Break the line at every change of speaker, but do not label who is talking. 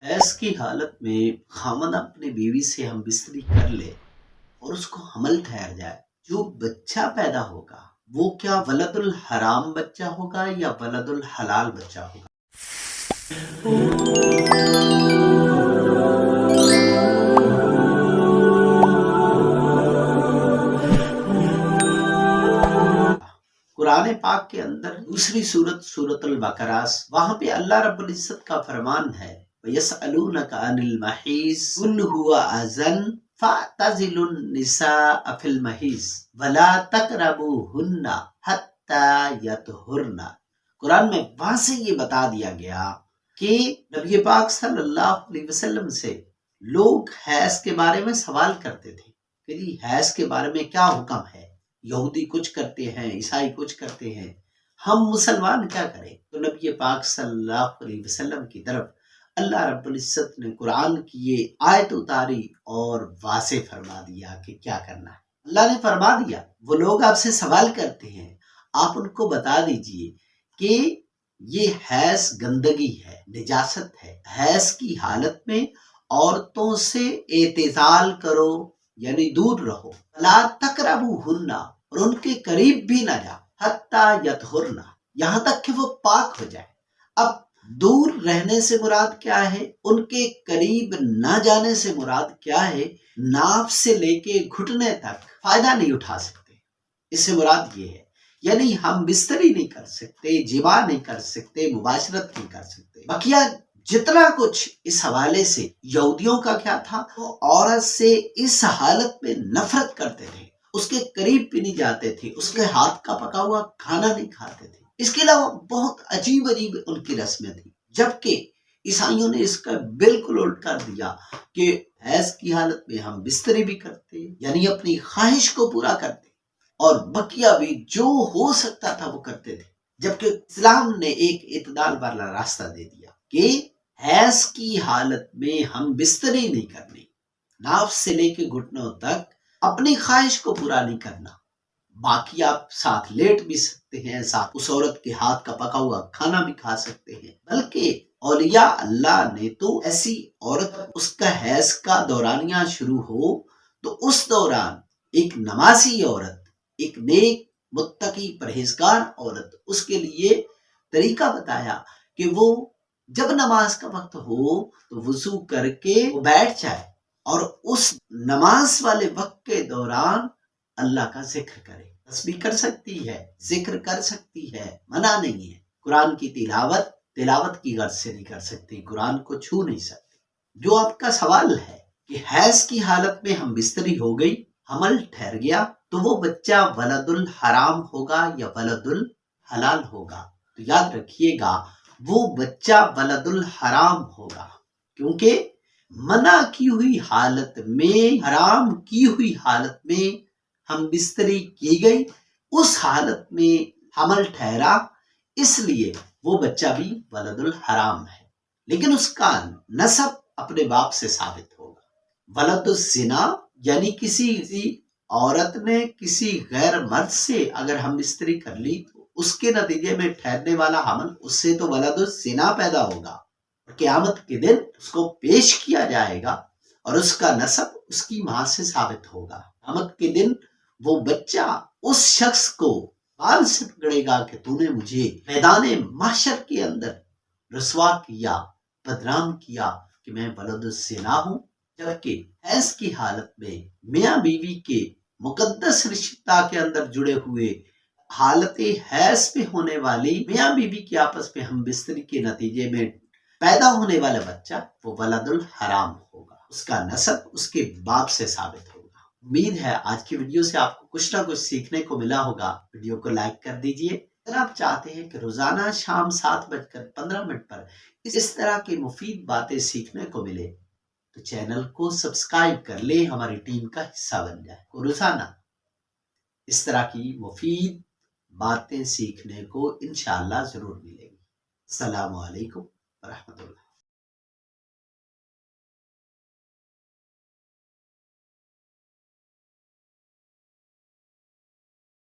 حیض کی حالت میں خاوند اپنی بیوی سے ہم بستری کر لے اور اس کو حمل ٹھہر جائے، جو بچہ پیدا ہوگا وہ کیا ولد الحرام بچہ ہوگا یا ولد الحلال بچہ ہوگا؟ قرآن پاک کے اندر دوسری سورت البقرہ، وہاں پہ اللہ رب العزت کا فرمان ہے وَيَسْأَلُونَكَ عَنِ الْمَحِيضِ قُلْ هُوَ أَذًى فَاعْتَزِلُوا النِّسَاءَ فِي الْمَحِيضِ وَلَا تَقْرَبُوهُنَّ حَتَّى يَطْهُرْنَ۔ قرآن میں واضح یہ بتا دیا گیا کہ نبی پاک صلی اللہ علیہ وسلم سے لوگ حیض کے بارے میں سوال کرتے تھے کہ جی حیض کے بارے میں کیا حکم ہے؟ یہودی کچھ کرتے ہیں، عیسائی کچھ کرتے ہیں، ہم مسلمان کیا کریں؟ تو نبی پاک صلی اللہ علیہ وسلم کی طرف اللہ رب العزت نے قرآن کی یہ آیت اتاری اور واضح فرما دیا کہ کیا کرنا ہے۔ اللہ نے فرما دیا وہ لوگ آپ سے سوال کرتے ہیں، آپ ان کو بتا دیجئے کہ یہ حیض گندگی ہے، نجاست ہے۔ حیض کی حالت میں عورتوں سے اعتزال کرو، یعنی دور رہو۔ لا تقربوہن، اور ان کے قریب بھی نہ جاؤ، حتیٰ یطہرن، یہاں تک کہ وہ پاک ہو جائے۔ اب دور رہنے سے مراد کیا ہے؟ ان کے قریب نہ جانے سے مراد کیا ہے؟ ناف سے لے کے گھٹنے تک فائدہ نہیں اٹھا سکتے، اس سے مراد یہ ہے یعنی ہم بستری نہیں کر سکتے، جماع نہیں کر سکتے، مباشرت نہیں کر سکتے۔ بقیہ جتنا کچھ اس حوالے سے یہودیوں کا کیا تھا، وہ عورت سے اس حالت میں نفرت کرتے تھے، اس کے قریب بھی نہیں جاتے تھے، اس کے ہاتھ کا پکا ہوا کھانا نہیں کھاتے تھے۔ اس کے علاوہ بہت عجیب ان کی رسمیں تھیں، جبکہ عیسائیوں نے اس کا بالکل الٹ کر دیا کہ حیض کی حالت میں ہم بستری بھی کرتے، یعنی اپنی خواہش کو پورا کرتے، اور بقیہ بھی جو ہو سکتا تھا وہ کرتے تھے، جبکہ اسلام نے ایک اعتدال والا راستہ دے دیا کہ حیض کی حالت میں ہم بستری نہیں کرنی، ناف سے لے کے گھٹنوں تک اپنی خواہش کو پورا نہیں کرنا، باقی آپ ساتھ لیٹ بھی سکتے ہیں، ساتھ اس عورت کے ہاتھ کا پکا ہوا کھانا بھی کھا سکتے ہیں، بلکہ اولیاء اللہ نے تو ایسی عورت اس کا حیض کا دورانیہ شروع ہو تو اس دوران ایک نمازی عورت، ایک نیک متقی پرہیزگار عورت، اس کے لیے طریقہ بتایا کہ وہ جب نماز کا وقت ہو تو وضو کر کے وہ بیٹھ جائے اور اس نماز والے وقت کے دوران اللہ کا ذکر کرے، تسبیح کر سکتی ہے، ذکر کر سکتی ہے، منع نہیں ہے۔ قرآن کی تلاوت کی غرض سے نہیں کر سکتی، قرآن کو چھو نہیں سکتی۔ جو آپ کا سوال ہے کہ حیض کی حالت میں ہم بستری ہو گئی، حمل ٹھہر گیا، تو وہ بچہ ولد الحرام ہوگا یا ولد الحلال ہوگا؟ تو یاد رکھیے گا وہ بچہ ولد الحرام ہوگا، کیونکہ منع کی ہوئی حالت میں، حرام کی ہوئی حالت میں ہم بستری کی گئی، اس حالت میں حمل ٹھہرا، اس لیے وہ بچہ بھی ولد الحرام ہے، لیکن اس کا نسب اپنے باپ سے ثابت ہوگا۔ ولد الزنا یعنی کسی عورت نے کسی غیر مرد سے اگر ہم بستری کر لی تو اس کے نتیجے میں ٹھہرنے والا حمل، اس سے تو ولد الزنا پیدا ہوگا، قیامت کے دن اس کو پیش کیا جائے گا اور اس کا نسب اس کی ماں سے ثابت ہوگا۔ قیامت کے دن وہ بچہ اس شخص کو بال سے پکڑے گا کہ تو نے مجھے میدان محشر کے اندر رسوا کیا، بدنام کیا کہ میں ولد الزنا ہوں، جبکہ حیض کی حالت میں میاں بیوی کے مقدس رشتہ کے اندر جڑے ہوئے حالت حیض پہ ہونے والی میاں بیوی کی آپس میں ہم بستری کے نتیجے میں پیدا ہونے والا بچہ وہ ولد الحرام ہوگا، اس کا نسب اس کے باپ سے ثابت ہوگا۔ امید ہے آج کی ویڈیو سے آپ کو کچھ نہ کچھ سیکھنے کو ملا ہوگا۔ ویڈیو کو لائک کر دیجئے۔ اگر آپ چاہتے ہیں کہ روزانہ شام 7:15 پر اس طرح کی مفید باتیں سیکھنے کو ملے تو چینل کو سبسکرائب کر لیں، ہماری ٹیم کا حصہ بن جائے۔ روزانہ اس طرح کی مفید باتیں سیکھنے کو انشاءاللہ ضرور ملے گی۔ السلام علیکم ورحمۃ اللہ۔